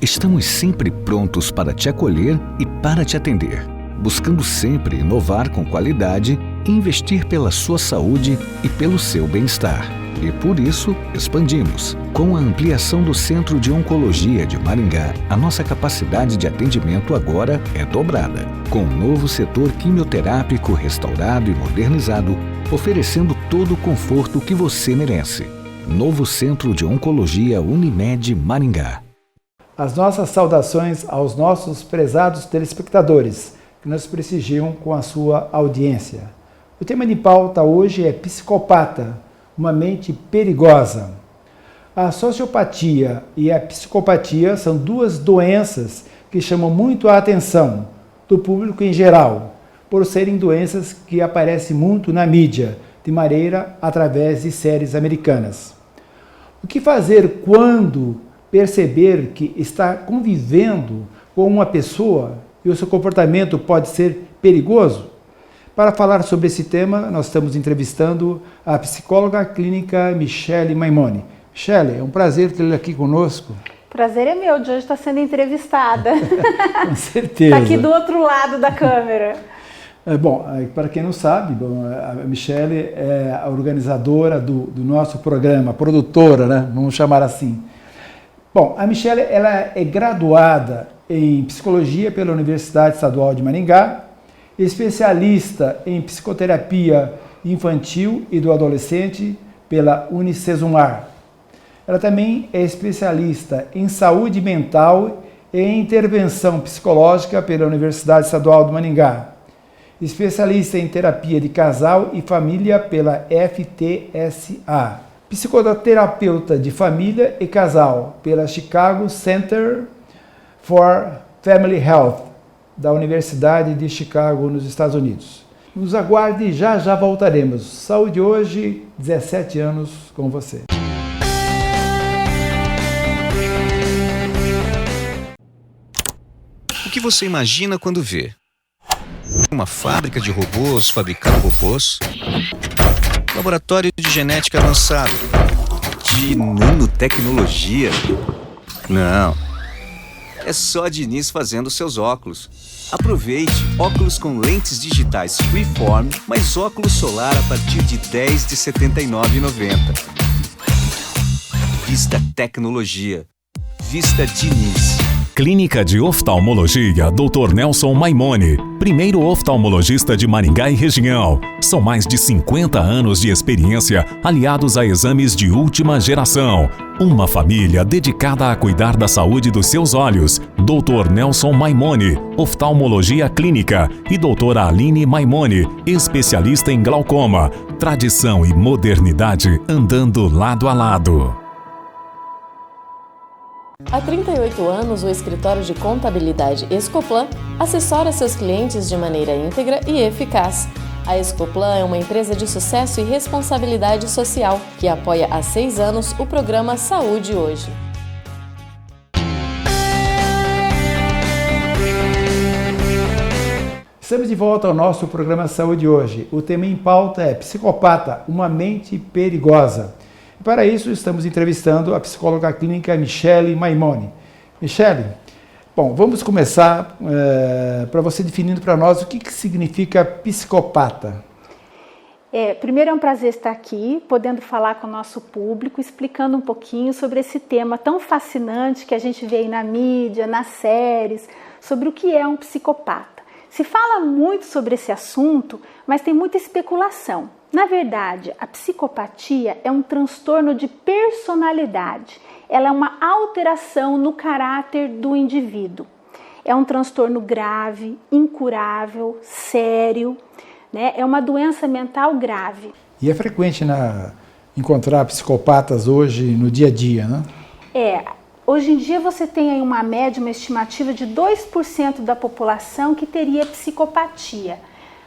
Estamos sempre prontos para te acolher e para te atender, buscando sempre inovar com qualidade e investir pela sua saúde e pelo seu bem-estar. E por isso, expandimos. Com a ampliação do Centro de Oncologia de Maringá, a nossa capacidade de atendimento agora é dobrada, com um novo setor quimioterápico restaurado e modernizado, oferecendo todo o conforto que você merece. Novo Centro de Oncologia Unimed Maringá. As nossas saudações aos nossos prezados telespectadores que nos prestigiam com a sua audiência. O tema de pauta hoje é psicopata, uma mente perigosa. A sociopatia e a psicopatia são duas doenças que chamam muito a atenção do público em geral, por serem doenças que aparecem muito na mídia, de maneira através de séries americanas. O que fazer quando perceber que está convivendo com uma pessoa e o seu comportamento pode ser perigoso? Para falar sobre esse tema, nós estamos entrevistando a psicóloga clínica Michele Maimone. Michele, é um prazer tê-la aqui conosco. Prazer é meu, de hoje estar sendo entrevistada. Com certeza. Está aqui do outro lado da câmera. Bom, para quem não sabe, a Michele é a organizadora do nosso programa, produtora, né? Vamos chamar assim. Bom, a Michele ela é graduada em Psicologia pela Universidade Estadual de Maringá, especialista em Psicoterapia Infantil e do Adolescente pela Unicesumar. Ela também é especialista em Saúde Mental e Intervenção Psicológica pela Universidade Estadual de Maringá, especialista em Terapia de Casal e Família pela FTSA. Psicoterapeuta de família e casal pela Chicago Center for Family Health, da Universidade de Chicago, nos Estados Unidos. Nos aguarde e já voltaremos. Saúde hoje, 17 anos com você. O que você imagina quando vê? Uma fábrica de robôs fabricando robôs? Laboratório de genética avançada? De nanotecnologia? Não. É só Diniz fazendo seus óculos. Aproveite óculos com lentes digitais Freeform, mais óculos solar a partir de R$10 de R$ 79,90. Vista Tecnologia. Vista Diniz. Clínica de Oftalmologia Dr. Nelson Maimone, primeiro oftalmologista de Maringá e região. São mais de 50 anos de experiência aliados a exames de última geração. Uma família dedicada a cuidar da saúde dos seus olhos. Dr. Nelson Maimone, oftalmologia clínica, e doutora Aline Maimone, especialista em glaucoma. Tradição e modernidade andando lado a lado. Há 38 anos, o escritório de contabilidade Escoplan assessora seus clientes de maneira íntegra e eficaz. A Escoplan é uma empresa de sucesso e responsabilidade social que apoia há 6 anos o programa Saúde Hoje. Estamos de volta ao nosso programa Saúde Hoje. O tema em pauta é Psicopata, uma mente perigosa. Para isso, estamos entrevistando a psicóloga clínica Michele Maimone. Michele, bom, vamos começar para você definindo para nós o que significa psicopata. Primeiro é um prazer estar aqui, podendo falar com o nosso público, explicando um pouquinho sobre esse tema tão fascinante que a gente vê aí na mídia, nas séries, sobre o que é um psicopata. Se fala muito sobre esse assunto, mas tem muita especulação. Na verdade, a psicopatia é um transtorno de personalidade. Ela é uma alteração no caráter do indivíduo. É um transtorno grave, incurável, sério, né? É uma doença mental grave. E é frequente encontrar psicopatas hoje no dia a dia, né? Hoje em dia você tem aí uma média, uma estimativa de 2% da população que teria psicopatia.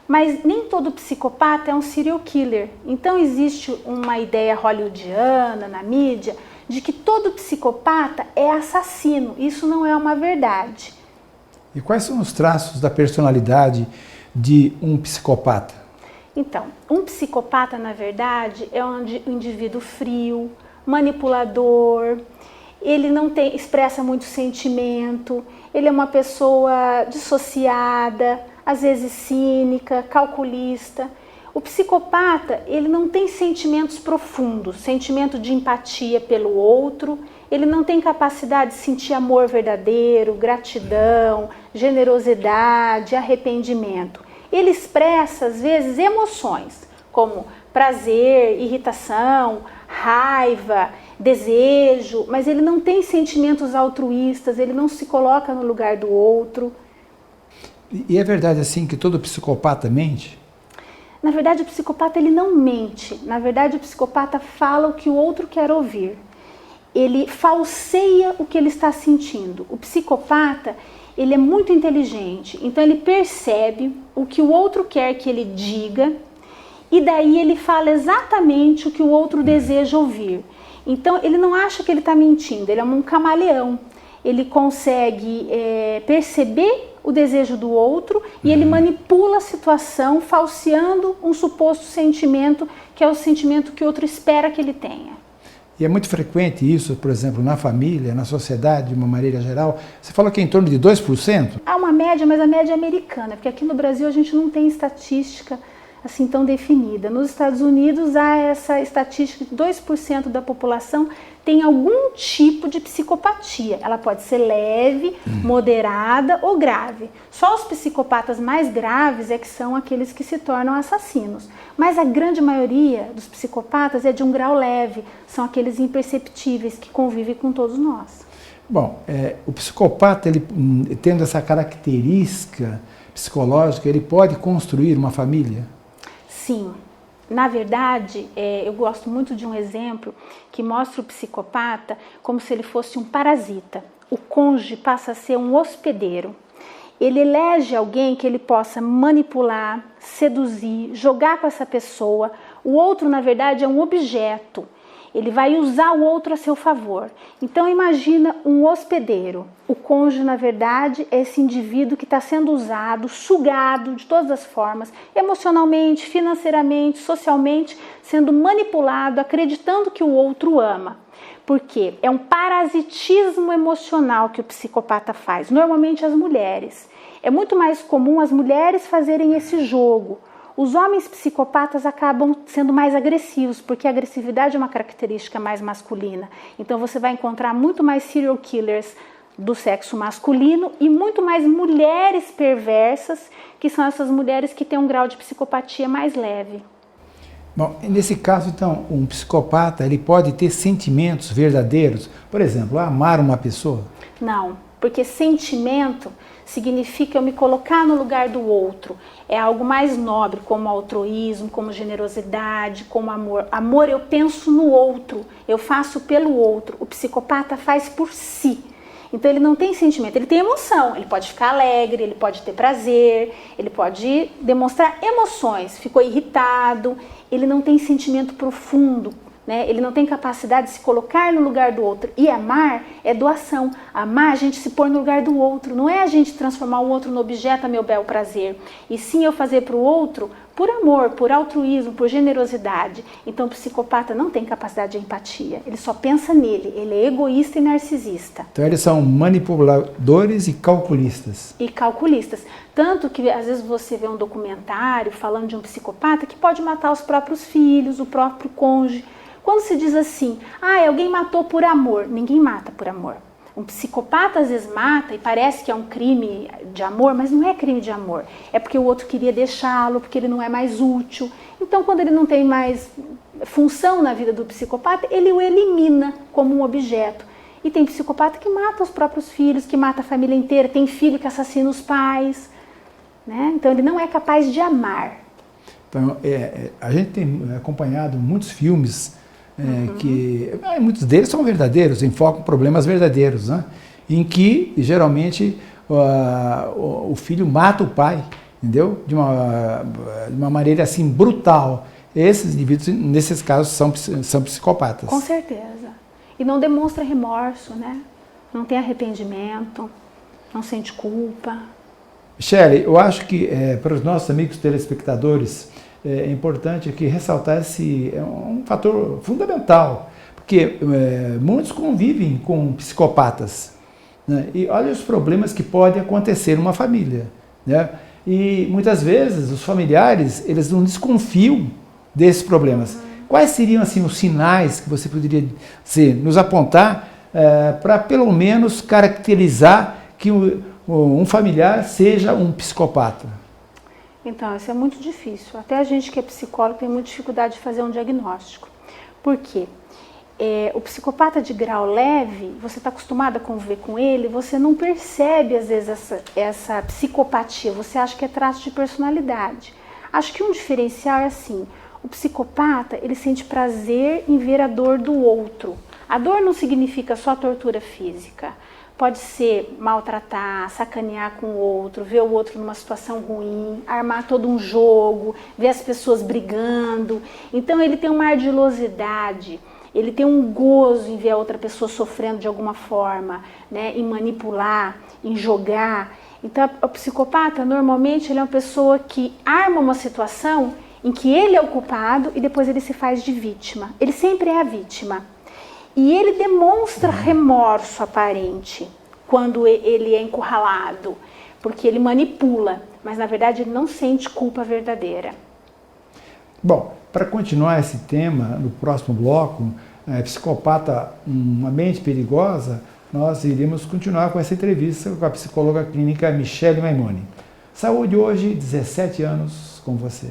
Mas nem todo psicopata é um serial killer. Então existe uma ideia hollywoodiana na mídia de que todo psicopata é assassino. Isso não é uma verdade. E quais são os traços da personalidade de um psicopata? Então, um psicopata, na verdade, é um indivíduo frio, manipulador. ele não expressa muito sentimento, ele é uma pessoa dissociada, às vezes cínica, calculista. O psicopata, ele não tem sentimentos profundos, sentimento de empatia pelo outro, ele não tem capacidade de sentir amor verdadeiro, gratidão, generosidade, arrependimento. Ele expressa, às vezes, emoções, como prazer, irritação, raiva, desejo, mas ele não tem sentimentos altruístas, ele não se coloca no lugar do outro. E é verdade assim que todo psicopata mente? Na verdade, o psicopata ele não mente. Na verdade, o psicopata fala o que o outro quer ouvir. Ele falseia o que ele está sentindo. O psicopata, ele é muito inteligente, então ele percebe o que o outro quer que ele diga e daí ele fala exatamente o que o outro deseja ouvir. Então ele não acha que ele está mentindo, ele é um camaleão. Ele consegue perceber o desejo do outro e ele manipula a situação falseando um suposto sentimento que é o sentimento que o outro espera que ele tenha. E é muito frequente isso, por exemplo, na família, na sociedade, de uma maneira geral. Você falou que é em torno de 2%? Há uma média, mas a média é americana, porque aqui no Brasil a gente não tem estatística assim tão definida. Nos Estados Unidos há essa estatística de 2% da população tem algum tipo de psicopatia. Ela pode ser leve, moderada ou grave. Só os psicopatas mais graves é que são aqueles que se tornam assassinos. Mas a grande maioria dos psicopatas é de um grau leve, são aqueles imperceptíveis que convivem com todos nós. Bom, o psicopata, ele, tendo essa característica psicológica, ele pode construir uma família? Sim. Na verdade, eu gosto muito de um exemplo que mostra o psicopata como se ele fosse um parasita. O cônjuge passa a ser um hospedeiro. Ele elege alguém que ele possa manipular, seduzir, jogar com essa pessoa. O outro, na verdade, é um objeto. Ele vai usar o outro a seu favor. Então imagina um hospedeiro. O cônjuge, na verdade, é esse indivíduo que está sendo usado, sugado de todas as formas, emocionalmente, financeiramente, socialmente, sendo manipulado, acreditando que o outro ama. Por quê? É um parasitismo emocional que o psicopata faz, normalmente as mulheres. É muito mais comum as mulheres fazerem esse jogo. Os homens psicopatas acabam sendo mais agressivos, porque a agressividade é uma característica mais masculina. Então você vai encontrar muito mais serial killers do sexo masculino e muito mais mulheres perversas, que são essas mulheres que têm um grau de psicopatia mais leve. Bom, nesse caso, então, um psicopata ele pode ter sentimentos verdadeiros? Por exemplo, amar uma pessoa? Não, porque sentimento significa eu me colocar no lugar do outro. É algo mais nobre, como altruísmo, como generosidade, como amor. Amor, eu penso no outro, eu faço pelo outro. O psicopata faz por si. Então ele não tem sentimento, ele tem emoção. Ele pode ficar alegre, ele pode ter prazer, ele pode demonstrar emoções. Ficou irritado, ele não tem sentimento profundo. Né? Ele não tem capacidade de se colocar no lugar do outro. E amar é doação. Amar é a gente se pôr no lugar do outro. Não é a gente transformar o outro no objeto a meu bel prazer. E sim eu fazer para o outro por amor, por altruísmo, por generosidade. Então o psicopata não tem capacidade de empatia. Ele só pensa nele. Ele é egoísta e narcisista. Então eles são manipuladores e calculistas. E calculistas. Tanto que às vezes você vê um documentário falando de um psicopata que pode matar os próprios filhos, o próprio cônjuge. Quando se diz assim, alguém matou por amor, ninguém mata por amor. Um psicopata às vezes mata e parece que é um crime de amor, mas não é crime de amor. É porque o outro queria deixá-lo, porque ele não é mais útil. Então quando ele não tem mais função na vida do psicopata, ele o elimina como um objeto. E tem psicopata que mata os próprios filhos, que mata a família inteira, tem filho que assassina os pais. Né? Então ele não é capaz de amar. Então a gente tem acompanhado muitos filmes que muitos deles são verdadeiros, enfocam problemas verdadeiros, né? Em que geralmente o filho mata o pai, entendeu? De uma maneira assim brutal. Esses indivíduos, nesses casos, são psicopatas. Com certeza. E não demonstra remorso, né? Não tem arrependimento, não sente culpa. Michele, eu acho que para os nossos amigos telespectadores é importante aqui ressaltar esse um fator fundamental, porque muitos convivem com psicopatas, né? E olha os problemas que podem acontecer numa família, né? E muitas vezes os familiares, eles não desconfiam desses problemas. Quais seriam assim os sinais que você poderia nos apontar para pelo menos caracterizar que um familiar seja um psicopata? Então, isso é muito difícil. Até a gente que é psicólogo tem muita dificuldade de fazer um diagnóstico. Por quê? O psicopata de grau leve, você está acostumado a conviver com ele, você não percebe às vezes essa psicopatia, você acha que é traço de personalidade. Acho que um diferencial é assim, o psicopata, ele sente prazer em ver a dor do outro. A dor não significa só tortura física. Pode ser maltratar, sacanear com o outro, ver o outro numa situação ruim, armar todo um jogo, ver as pessoas brigando. Então ele tem uma ardilosidade, ele tem um gozo em ver a outra pessoa sofrendo de alguma forma, né? Em manipular, em jogar. Então o psicopata normalmente ele é uma pessoa que arma uma situação em que ele é o culpado e depois ele se faz de vítima. Ele sempre é a vítima. E ele demonstra remorso aparente quando ele é encurralado, porque ele manipula, mas na verdade ele não sente culpa verdadeira. Bom, para continuar esse tema, no próximo bloco, psicopata, uma mente perigosa, nós iremos continuar com essa entrevista com a psicóloga clínica Michele Maimone. Saúde hoje, 17 anos com você.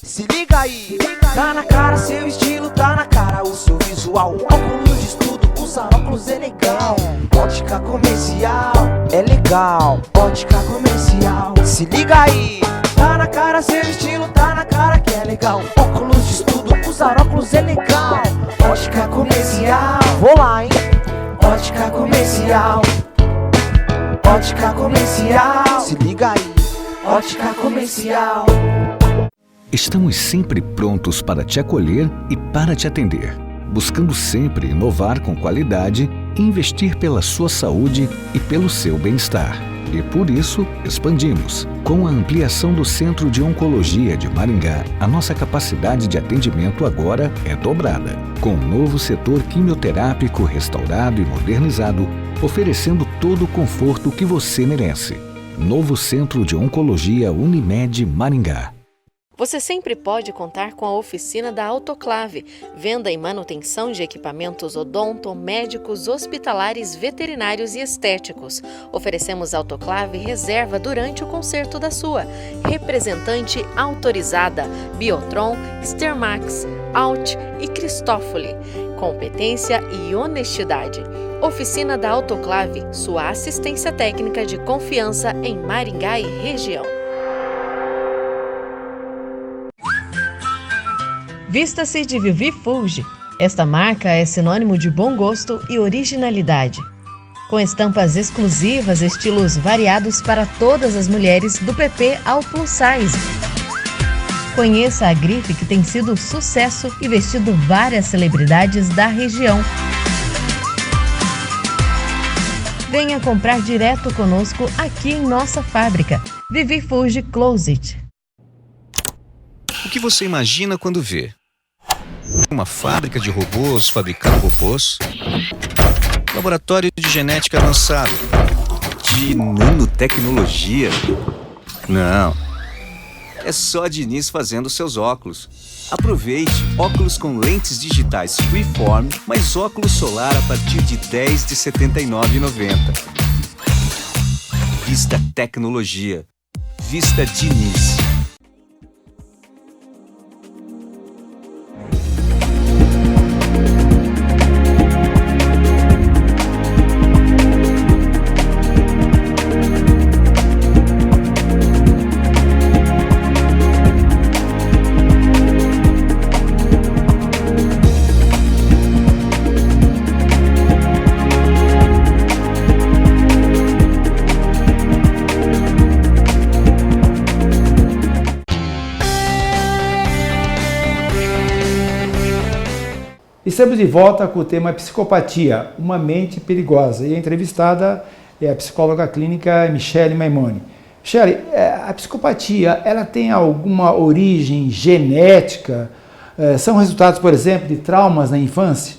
Se liga aí, tá na cara seu estilo, tá na cara o seu visual. Óculos de estudo, usar óculos é legal. Ótica comercial, é legal. Ótica comercial, se liga aí, tá na cara seu estilo, tá na cara que é legal. Óculos de estudo, usar óculos é legal. Ótica comercial, vou lá, hein? Ótica comercial, ótica comercial, se liga aí, ótica comercial. Estamos sempre prontos para te acolher e para te atender, buscando sempre inovar com qualidade e investir pela sua saúde e pelo seu bem-estar. E por isso, expandimos. Com a ampliação do Centro de Oncologia de Maringá, a nossa capacidade de atendimento agora é dobrada, com um novo setor quimioterápico restaurado e modernizado, oferecendo todo o conforto que você merece. Novo Centro de Oncologia Unimed Maringá. Você sempre pode contar com a oficina da Autoclave, venda e manutenção de equipamentos odonto, médicos, hospitalares, veterinários e estéticos. Oferecemos autoclave reserva durante o conserto da sua. Representante autorizada, Biotron, Stermax, Alt e Cristófoli. Competência e honestidade. Oficina da Autoclave, sua assistência técnica de confiança em Maringá e região. Vista-se de Vivi Fulge. Esta marca é sinônimo de bom gosto e originalidade. Com estampas exclusivas, estilos variados para todas as mulheres, do PP ao plus size. Conheça a grife que tem sido sucesso e vestido várias celebridades da região. Venha comprar direto conosco aqui em nossa fábrica. Vivi Fulge Closet. O que você imagina quando vê? Uma fábrica de robôs fabricando robôs? Laboratório de genética avançada? De nanotecnologia? Não. É só a Diniz fazendo seus óculos. Aproveite óculos com lentes digitais Freeform, mais óculos solar a partir de R$10 de R$ 79,90. Vista Tecnologia. Vista Diniz. Estamos de volta com o tema Psicopatia, uma mente perigosa. E a entrevistada é a psicóloga clínica Michele Maimone. Michele, a psicopatia, ela tem alguma origem genética? São resultados, por exemplo, de traumas na infância?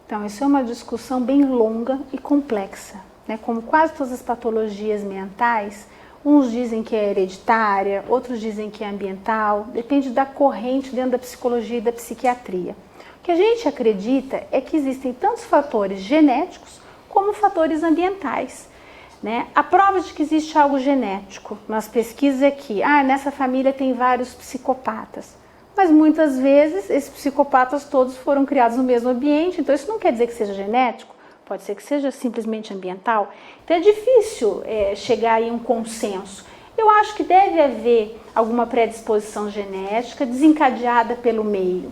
Então, isso é uma discussão bem longa e complexa, né? Como quase todas as patologias mentais, uns dizem que é hereditária, outros dizem que é ambiental, depende da corrente dentro da psicologia e da psiquiatria. O que a gente acredita é que existem tantos fatores genéticos como fatores ambientais, né? A prova de que existe algo genético nas pesquisas é que nessa família tem vários psicopatas, mas muitas vezes esses psicopatas todos foram criados no mesmo ambiente, então isso não quer dizer que seja genético, pode ser que seja simplesmente ambiental. Então é difícil chegar aí a um consenso. Eu acho que deve haver alguma predisposição genética desencadeada pelo meio.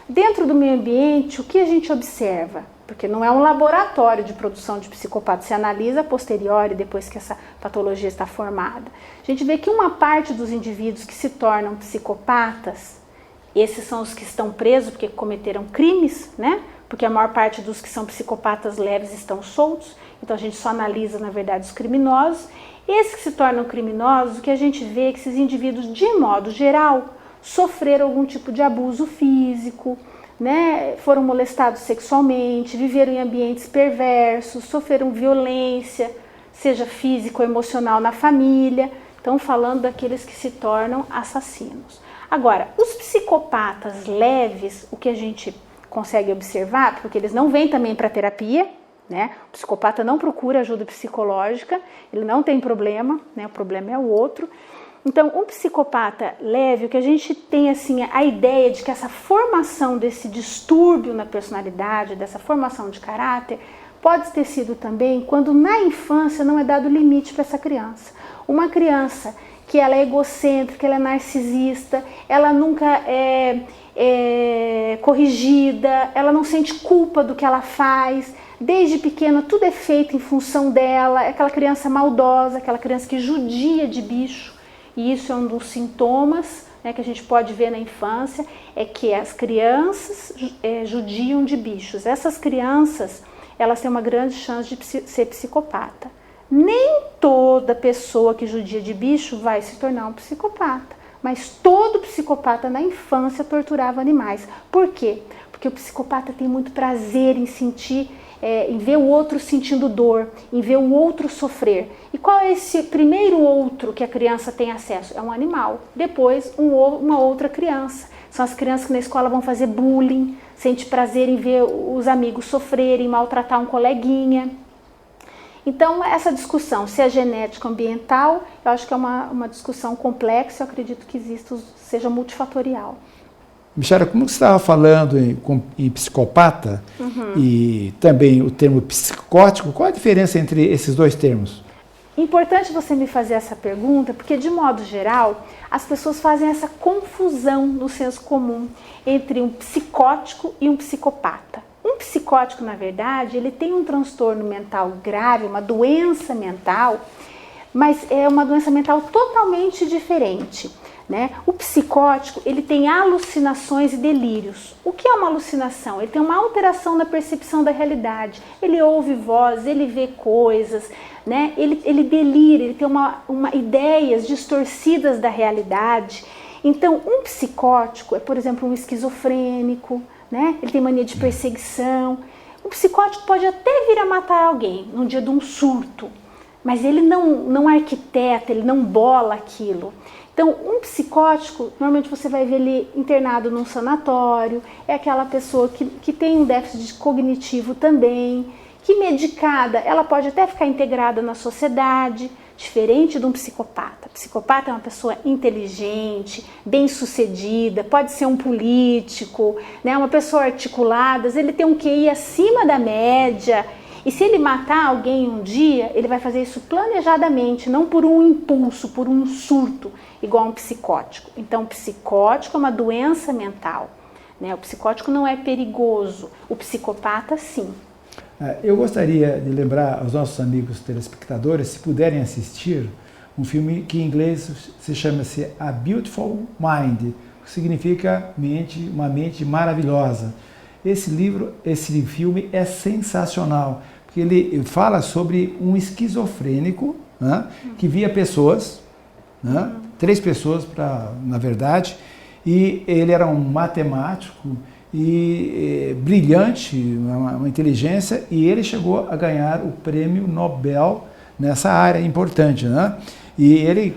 Dentro do meio ambiente, o que a gente observa? Porque não é um laboratório de produção de psicopatas, se analisa a posteriori, depois que essa patologia está formada. A gente vê que uma parte dos indivíduos que se tornam psicopatas, esses são os que estão presos porque cometeram crimes, né? Porque a maior parte dos que são psicopatas leves estão soltos, então a gente só analisa, na verdade, os criminosos. Esses que se tornam criminosos, o que a gente vê é que esses indivíduos, de modo geral, sofreram algum tipo de abuso físico, né? Foram molestados sexualmente, viveram em ambientes perversos, sofreram violência, seja física ou emocional na família. Então, falando daqueles que se tornam assassinos. Agora, os psicopatas leves, o que a gente consegue observar, porque eles não vêm também para terapia, né? O psicopata não procura ajuda psicológica, ele não tem problema, né? O problema é o outro. Então, um psicopata leve, o que a gente tem assim, a ideia de que essa formação desse distúrbio na personalidade, dessa formação de caráter, pode ter sido também quando na infância não é dado limite para essa criança. Uma criança que ela é egocêntrica, ela é narcisista, ela nunca é corrigida, ela não sente culpa do que ela faz, desde pequena tudo é feito em função dela, é aquela criança maldosa, aquela criança que judia de bicho, e isso é um dos sintomas, né, que a gente pode ver na infância, é que as crianças judiam de bichos. Essas crianças, elas têm uma grande chance de ser psicopata. Nem toda pessoa que judia de bicho vai se tornar um psicopata, mas todo psicopata na infância torturava animais. Por quê? Porque o psicopata tem muito prazer em sentir, em ver o outro sentindo dor, em ver o outro sofrer. E qual é esse primeiro outro que a criança tem acesso? É um animal. Depois, uma outra criança. São as crianças que na escola vão fazer bullying, sente prazer em ver os amigos sofrerem, maltratar um coleguinha. Então, essa discussão, se é genética ou ambiental, eu acho que é uma discussão complexa, eu acredito que seja multifatorial. Michele, como você estava falando em psicopata e também o termo psicótico, qual a diferença entre esses dois termos? Importante você me fazer essa pergunta, porque de modo geral, as pessoas fazem essa confusão no senso comum entre um psicótico e um psicopata. Um psicótico, na verdade, ele tem um transtorno mental grave, uma doença mental, mas é uma doença mental totalmente diferente, né? O psicótico, ele tem alucinações e delírios. O que é uma alucinação? Ele tem uma alteração na percepção da realidade. Ele ouve vozes, ele vê coisas, né? Ele delira, ele tem ideias distorcidas da realidade. Então, um psicótico é, por exemplo, um esquizofrênico, né? Ele tem mania de perseguição. O psicótico pode até vir a matar alguém num dia de um surto, mas ele não arquiteta, ele não bola aquilo. Então, um psicótico, normalmente você vai ver ele internado num sanatório, é aquela pessoa que tem um déficit cognitivo também, que medicada, ela pode até ficar integrada na sociedade, diferente de um psicopata. O psicopata é uma pessoa inteligente, bem-sucedida, pode ser um político, né, uma pessoa articulada, ele tem um QI acima da média, e se ele matar alguém um dia, ele vai fazer isso planejadamente, não por um impulso, por um surto, igual um psicótico. Então, o psicótico é uma doença mental, né? O psicótico não é perigoso, o psicopata sim. Eu gostaria de lembrar aos nossos amigos telespectadores, se puderem assistir, um filme que em inglês se chama-se A Beautiful Mind, que significa uma mente maravilhosa. Esse filme é sensacional, porque ele fala sobre um esquizofrênico, né, que via pessoas né? 3 pessoas, na verdade, e ele era um matemático e brilhante, uma inteligência, e ele chegou a ganhar o prêmio Nobel nessa área importante, né? E ele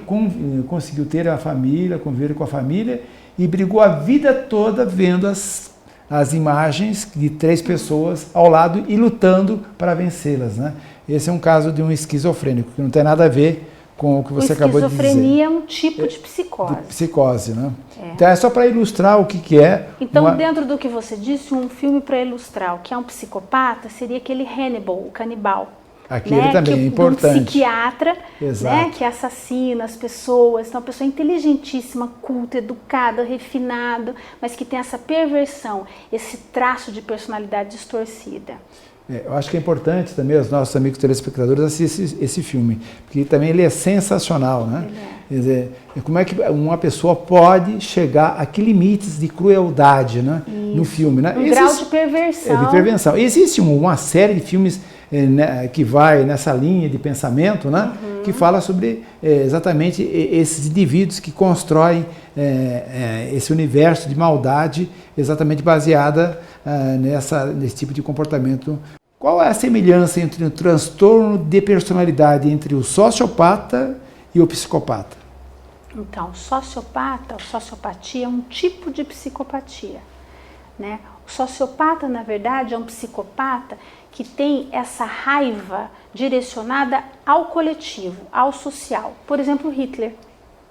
conseguiu ter a família, conviver com a família, e brigou a vida toda vendo as imagens de 3 pessoas ao lado e lutando para vencê-las, né? Esse é um caso de um esquizofrênico, que não tem nada a ver com o que você acabou de dizer. Esquizofrenia é um tipo de psicose. De psicose, né? Então é só para ilustrar o que é. Então, dentro do que você disse, um filme para ilustrar o que é um psicopata seria aquele Hannibal, o canibal. Aquele, né, também é importante. Um psiquiatra, né, que assassina as pessoas. Então, uma pessoa inteligentíssima, culta, educada, refinada, mas que tem essa perversão, esse traço de personalidade distorcida. Eu acho que é importante também os nossos amigos telespectadores assistirem esse filme, porque também ele é sensacional, né? Quer dizer, como é que uma pessoa pode chegar a que limites de crueldade, né, no filme, né? Grau de perversão. De perversão. Existe uma série de filmes que vai nessa linha de pensamento, né, que fala sobre exatamente esses indivíduos que constroem esse universo de maldade exatamente baseada nesse tipo de comportamento. Qual é a semelhança entre o transtorno de personalidade entre o sociopata e o psicopata? Então, sociopatia é um tipo de psicopatia, né? O sociopata, na verdade, é um psicopata que tem essa raiva direcionada ao coletivo, ao social. Por exemplo, Hitler,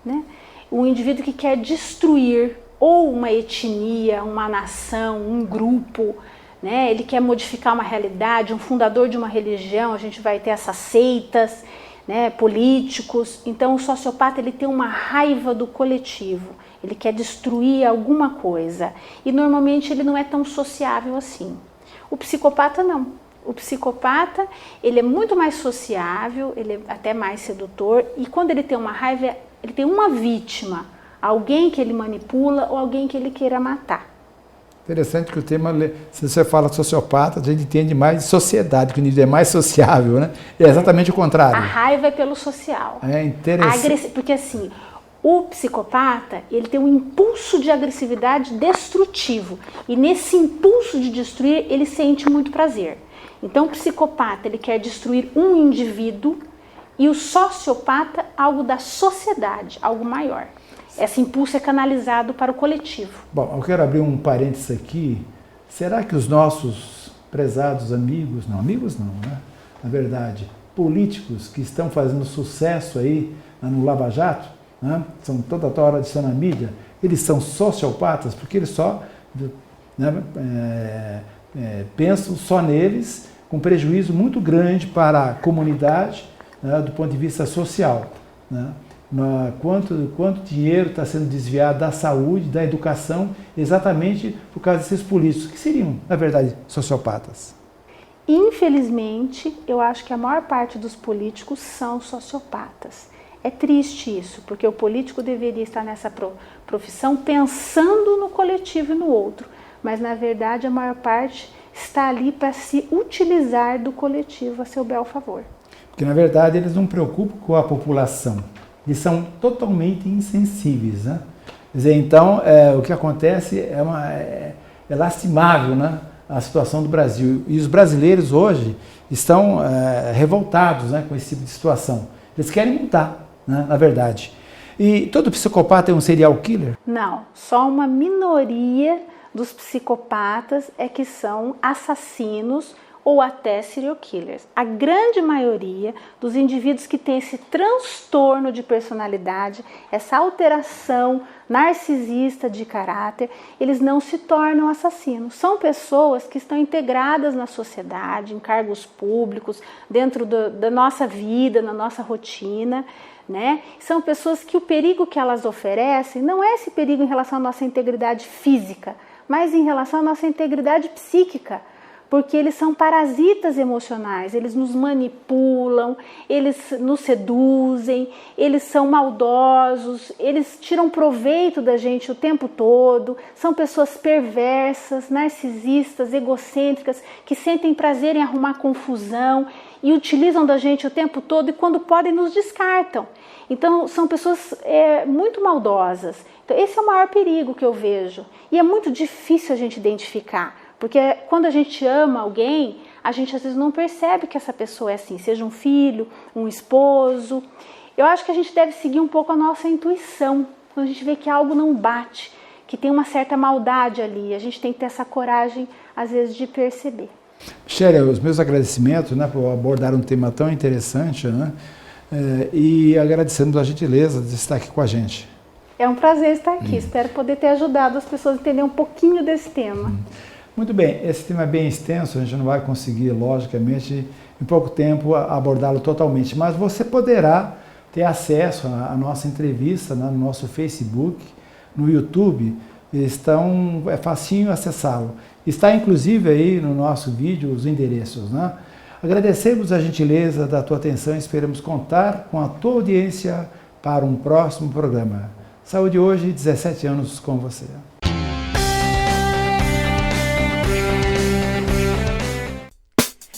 né? Um indivíduo que quer destruir ou uma etnia, uma nação, um grupo, né? Ele quer modificar uma realidade, um fundador de uma religião, a gente vai ter essas seitas, né, políticos. Então o sociopata, ele tem uma raiva do coletivo, ele quer destruir alguma coisa e normalmente ele não é tão sociável assim. O psicopata não. O psicopata, ele é muito mais sociável, ele é até mais sedutor, e quando ele tem uma raiva, ele tem uma vítima, alguém que ele manipula ou alguém que ele queira matar. Interessante que o tema, se você fala sociopata, a gente entende mais de sociedade, que o nível é mais sociável, né? É exatamente o contrário. A raiva é pelo social. É interessante. Porque assim, o psicopata, ele tem um impulso de agressividade destrutivo. E nesse impulso de destruir, ele sente muito prazer. Então o psicopata, ele quer destruir um indivíduo e o sociopata, algo da sociedade, algo maior. Esse impulso é canalizado para o coletivo. Bom, eu quero abrir um parênteses aqui. Será que os nossos prezados amigos não, né? Na verdade, políticos que estão fazendo sucesso aí no Lava Jato, né? São toda hora de estar na mídia, eles são sociopatas porque eles só, né, pensam só neles, com prejuízo muito grande para a comunidade, né, do ponto de vista social, né? Quanto dinheiro está sendo desviado da saúde, da educação, exatamente por causa desses políticos, que seriam, na verdade, sociopatas. Infelizmente, eu acho que a maior parte dos políticos são sociopatas. É triste isso, porque o político deveria estar nessa profissão pensando no coletivo e no outro, mas na verdade a maior parte está ali para se utilizar do coletivo a seu bel favor. Porque na verdade eles não preocupam com a população. Eles são totalmente insensíveis, né? Quer dizer, então, o que acontece é lastimável, né, a situação do Brasil. E os brasileiros hoje estão revoltados, né, com esse tipo de situação. Eles querem mudar, né, na verdade. E todo psicopata é um serial killer? Não, só uma minoria dos psicopatas é que são assassinos ou até serial killers. A grande maioria dos indivíduos que têm esse transtorno de personalidade, essa alteração narcisista de caráter, eles não se tornam assassinos. São pessoas que estão integradas na sociedade, em cargos públicos, dentro da nossa vida, na nossa rotina, né? São pessoas que o perigo que elas oferecem não é esse perigo em relação à nossa integridade física, mas em relação à nossa integridade psíquica. porque eles são parasitas emocionais, eles nos manipulam, eles nos seduzem, eles são maldosos, eles tiram proveito da gente o tempo todo, são pessoas perversas, narcisistas, egocêntricas, que sentem prazer em arrumar confusão e utilizam da gente o tempo todo e quando podem nos descartam. Então são pessoas muito maldosas. Então esse é o maior perigo que eu vejo e é muito difícil a gente identificar. Porque quando a gente ama alguém, a gente às vezes não percebe que essa pessoa é assim, seja um filho, um esposo. Eu acho que a gente deve seguir um pouco a nossa intuição, quando a gente vê que algo não bate, que tem uma certa maldade ali. A gente tem que ter essa coragem, às vezes, de perceber. Michele, os meus agradecimentos, né, por abordar um tema tão interessante, né, e agradecendo a gentileza de estar aqui com a gente. É um prazer estar aqui, espero poder ter ajudado as pessoas a entender um pouquinho desse tema. Muito bem, esse tema é bem extenso, a gente não vai conseguir, logicamente, em pouco tempo abordá-lo totalmente, mas você poderá ter acesso à nossa entrevista, né, no nosso Facebook, no YouTube, é facinho acessá-lo. Está inclusive aí no nosso vídeo os endereços, né? Agradecemos a gentileza da tua atenção e esperamos contar com a tua audiência para um próximo programa. Saúde hoje, 17 anos com você.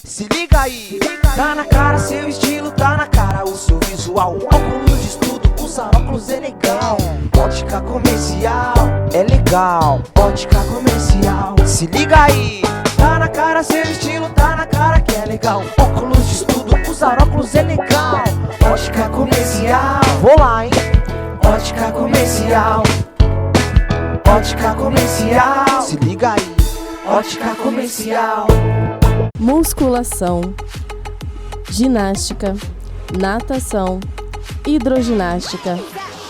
Se liga aí, tá na cara seu estilo, tá na cara o seu visual. Óculos de estudo, usar óculos é legal. Ótica comercial, é legal. Ótica comercial, se liga aí, tá na cara seu estilo, tá na cara que é legal. Óculos de estudo, usar óculos é legal. Ótica comercial, vou lá, hein? Ótica comercial, ótica comercial, se liga aí, ótica comercial. Musculação, ginástica, natação, hidroginástica,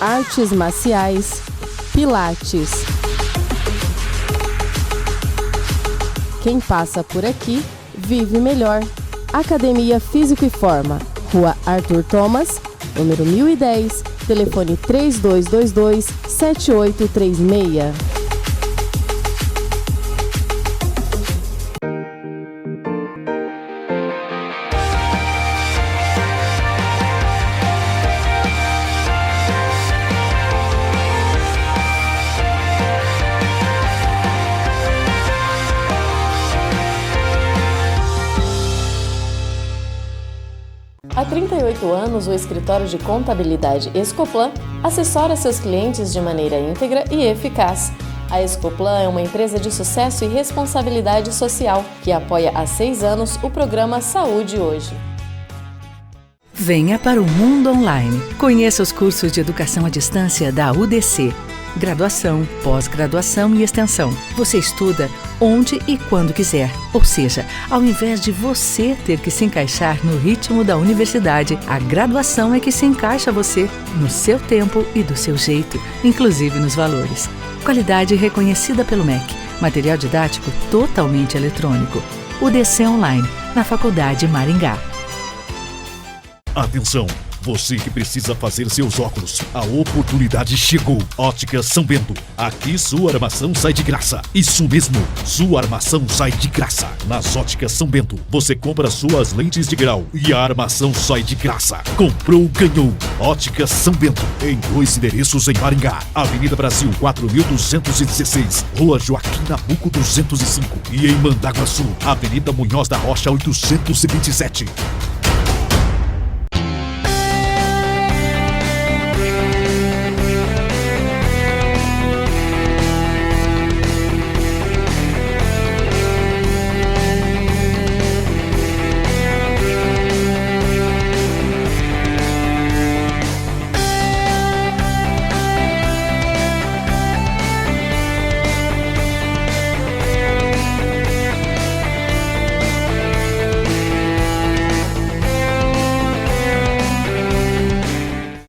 artes marciais, pilates. Quem passa por aqui vive melhor. Academia Físico e Forma, Rua Arthur Thomas, número 1010, telefone 3222-7836. Há 38 anos, o escritório de contabilidade Escoplan assessora seus clientes de maneira íntegra e eficaz. A Escoplan é uma empresa de sucesso e responsabilidade social que apoia há 6 anos o programa Saúde Hoje. Venha para o mundo online. Conheça os cursos de educação à distância da UDC. Graduação, pós-graduação e extensão. Você estuda onde e quando quiser. Ou seja, ao invés de você ter que se encaixar no ritmo da universidade, a graduação é que se encaixa você no seu tempo e do seu jeito, inclusive nos valores. Qualidade reconhecida pelo MEC. Material didático totalmente eletrônico. UDC Online, na Faculdade Maringá. Atenção! Você que precisa fazer seus óculos, a oportunidade chegou. Ótica São Bento. Aqui sua armação sai de graça. Isso mesmo, sua armação sai de graça. Nas Óticas São Bento, você compra suas lentes de grau e a armação sai de graça. Comprou, ganhou. Ótica São Bento. Em 2 endereços em Maringá. Avenida Brasil 4216, Rua Joaquim Nabuco 205 e em Mandaguaçu, Avenida Munhoz da Rocha 827.